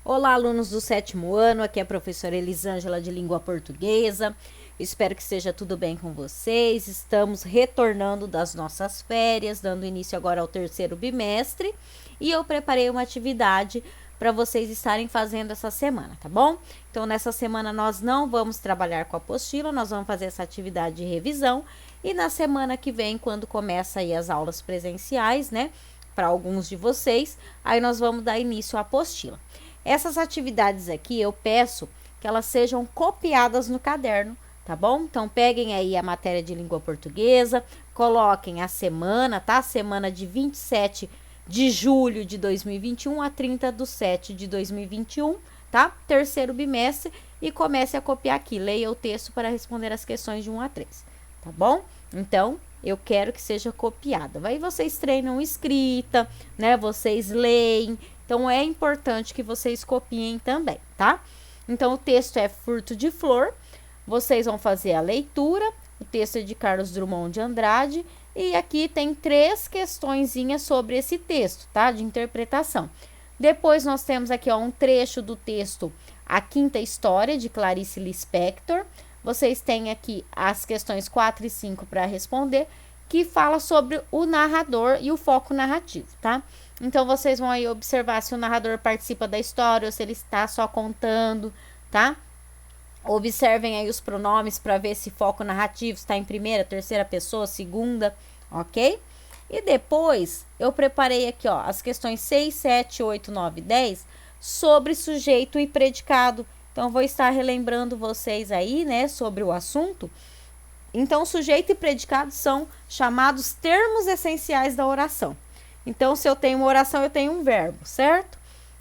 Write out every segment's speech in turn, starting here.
Olá, alunos do 7º ano, aqui é a professora Elisângela de Língua Portuguesa. Espero que esteja tudo bem com vocês. Estamos retornando das nossas férias, dando início agora ao 3º bimestre. E eu preparei uma atividade para vocês estarem fazendo essa semana, tá bom? Então, nessa semana nós não vamos trabalhar com a apostila, nós vamos fazer essa atividade de revisão. E na semana que vem, quando começa aí as aulas presenciais, né, para alguns de vocês, aí nós vamos dar início à apostila. Essas atividades aqui eu peço que elas sejam copiadas no caderno, tá bom? Então, peguem aí a matéria de língua portuguesa, coloquem a semana, tá? Semana de 27 de julho de 2021 a 30/7 de 2021, tá? 3º bimestre, e comece a copiar aqui. Leia o texto para responder as questões de 1 a 3, tá bom? Então, eu quero que seja copiada. Aí vocês treinam escrita, né? Vocês leem. Então, é importante que vocês copiem também, tá? Então, o texto é Furto de Flor. Vocês vão fazer a leitura. O texto é de Carlos Drummond de Andrade. E aqui tem 3 questõezinhas sobre esse texto, tá? De interpretação. Depois, nós temos aqui, ó, um trecho do texto A Quinta História, de Clarice Lispector. Vocês têm aqui as questões 4 e 5 para responder, que fala sobre o narrador e o foco narrativo, tá? Então, vocês vão aí observar se o narrador participa da história ou se ele está só contando, tá? Observem aí os pronomes para ver se foco narrativo está em primeira, terceira pessoa, segunda, ok? E depois, eu preparei aqui, ó, as questões 6, 7, 8, 9 e 10 sobre sujeito e predicado. Então, vou estar relembrando vocês aí, né, sobre o assunto. Então, sujeito e predicado são chamados termos essenciais da oração. Então, se eu tenho uma oração, eu tenho um verbo, certo?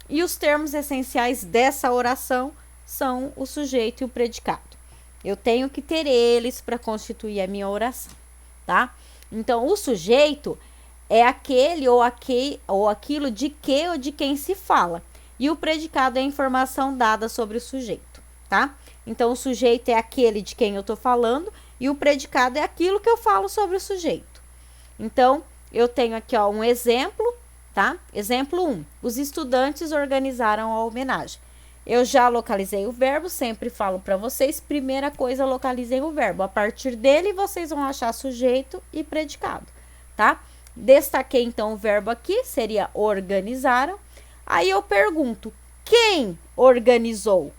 E os termos essenciais dessa oração são o sujeito e o predicado. Eu tenho que ter eles para constituir a minha oração, tá? Então, o sujeito é aquele ou aquilo de que ou de quem se fala. E o predicado é a informação dada sobre o sujeito, tá? Então, o sujeito é aquele de quem eu estou falando e o predicado é aquilo que eu falo sobre o sujeito. Então, eu tenho aqui, ó, um exemplo, tá? Exemplo 1. Os estudantes organizaram a homenagem. Eu já localizei o verbo, sempre falo para vocês, primeira coisa, localizei o verbo. A partir dele, vocês vão achar sujeito e predicado, tá? Destaquei, então, o verbo aqui, seria organizaram. Aí eu pergunto, quem organizou?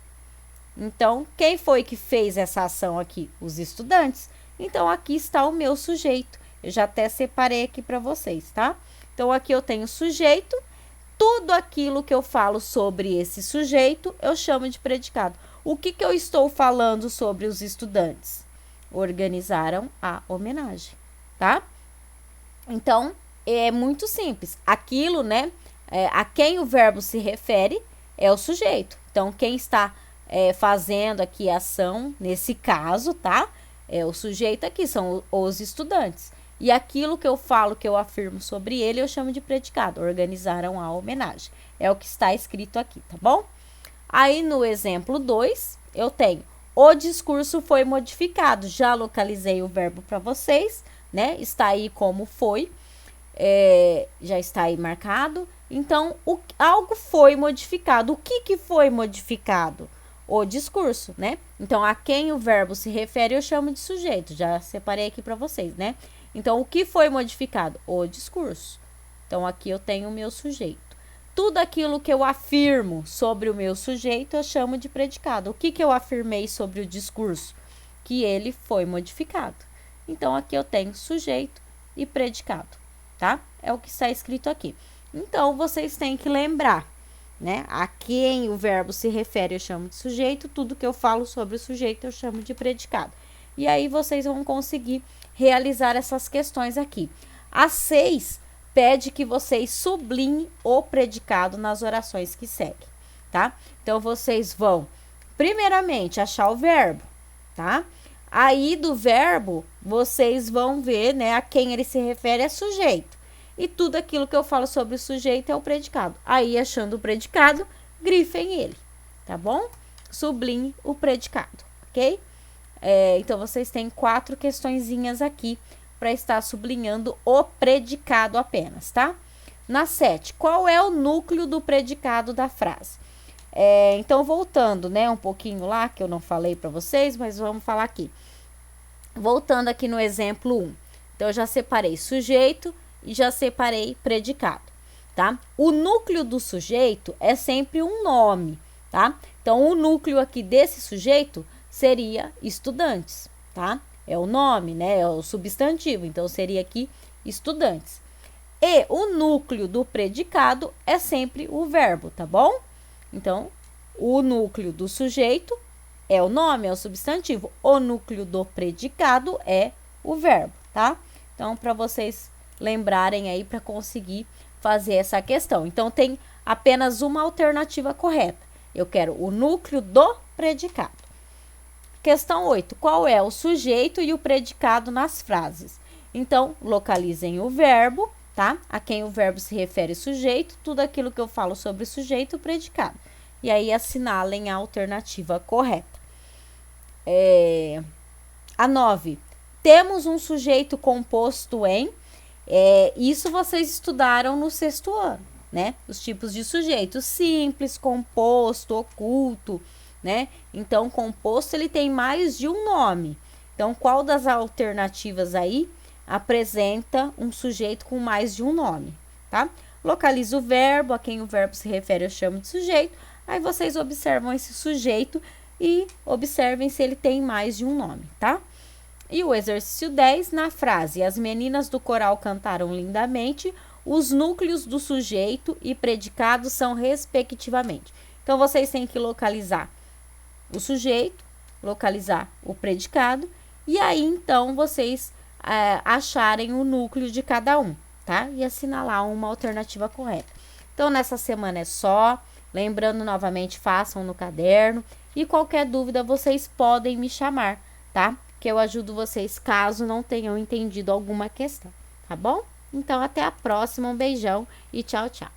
Então, quem foi que fez essa ação aqui? Os estudantes. Então, aqui está o meu sujeito. Eu já até separei aqui para vocês, tá? Então, aqui eu tenho sujeito. Tudo aquilo que eu falo sobre esse sujeito, eu chamo de predicado. O que eu estou falando sobre os estudantes? Organizaram a homenagem, tá? Então, é muito simples. Aquilo, né, a quem o verbo se refere é o sujeito. Então, quem está fazendo aqui a ação, nesse caso, tá? É o sujeito aqui, são os estudantes. E aquilo que eu falo, que eu afirmo sobre ele, eu chamo de predicado. Organizaram a homenagem. É o que está escrito aqui, tá bom? Aí, no exemplo 2, eu tenho o discurso foi modificado. Já localizei o verbo para vocês, né? Está aí como foi. Já está aí marcado. Então, algo foi modificado. O que foi modificado? O discurso, né? Então, a quem o verbo se refere, eu chamo de sujeito. Já separei aqui para vocês, né? Então, o que foi modificado? O discurso. Então, aqui eu tenho o meu sujeito. Tudo aquilo que eu afirmo sobre o meu sujeito, eu chamo de predicado. O que eu afirmei sobre o discurso? Que ele foi modificado. Então, aqui eu tenho sujeito e predicado, tá? É o que está escrito aqui. Então, vocês têm que lembrar, né? A quem o verbo se refere, eu chamo de sujeito. Tudo que eu falo sobre o sujeito, eu chamo de predicado. E aí, vocês vão conseguir realizar essas questões aqui. A 6 pede que vocês sublinhem o predicado nas orações que seguem, tá? Então, vocês vão, primeiramente, achar o verbo, tá? Aí, do verbo, vocês vão ver, né, a quem ele se refere é sujeito. E tudo aquilo que eu falo sobre o sujeito é o predicado. Aí, achando o predicado, grifem ele, tá bom? Sublinhe o predicado, ok? Então, vocês têm 4 questõezinhas aqui para estar sublinhando o predicado apenas, tá? Na 7, qual é o núcleo do predicado da frase? Então, voltando, né, um pouquinho lá, que eu não falei para vocês, mas vamos falar aqui. Voltando aqui no exemplo 1. Então, eu já separei sujeito e já separei predicado, tá? O núcleo do sujeito é sempre um nome, tá? Então, o núcleo aqui desse sujeito seria estudantes, tá? É o nome, né? É o substantivo, então seria aqui estudantes. E o núcleo do predicado é sempre o verbo, tá bom? Então, o núcleo do sujeito é o nome, é o substantivo. O núcleo do predicado é o verbo, tá? Então, para vocês lembrarem aí para conseguir fazer essa questão. Então, tem apenas uma alternativa correta. Eu quero o núcleo do predicado. Questão 8. Qual é o sujeito e o predicado nas frases? Então, localizem o verbo, tá? A quem o verbo se refere sujeito, tudo aquilo que eu falo sobre sujeito e predicado. E aí, assinalem a alternativa correta. A 9. Temos um sujeito composto em... isso vocês estudaram no 6º ano, né? Os tipos de sujeito: simples, composto, oculto, né? Então, composto, ele tem mais de um nome. Então, qual das alternativas aí apresenta um sujeito com mais de um nome, tá? Localiza o verbo, a quem o verbo se refere eu chamo de sujeito. Aí, vocês observam esse sujeito e observem se ele tem mais de um nome, tá? E o exercício 10, na frase: as meninas do coral cantaram lindamente, os núcleos do sujeito e predicado são respectivamente. Então, vocês têm que localizar o sujeito, localizar o predicado, e aí, então, vocês acharem o núcleo de cada um, tá? E assinalar uma alternativa correta. Então, nessa semana é só. Lembrando novamente, façam no caderno. E qualquer dúvida, vocês podem me chamar, tá? Que eu ajudo vocês caso não tenham entendido alguma questão, tá bom? Então, até a próxima. Um beijão e tchau, tchau.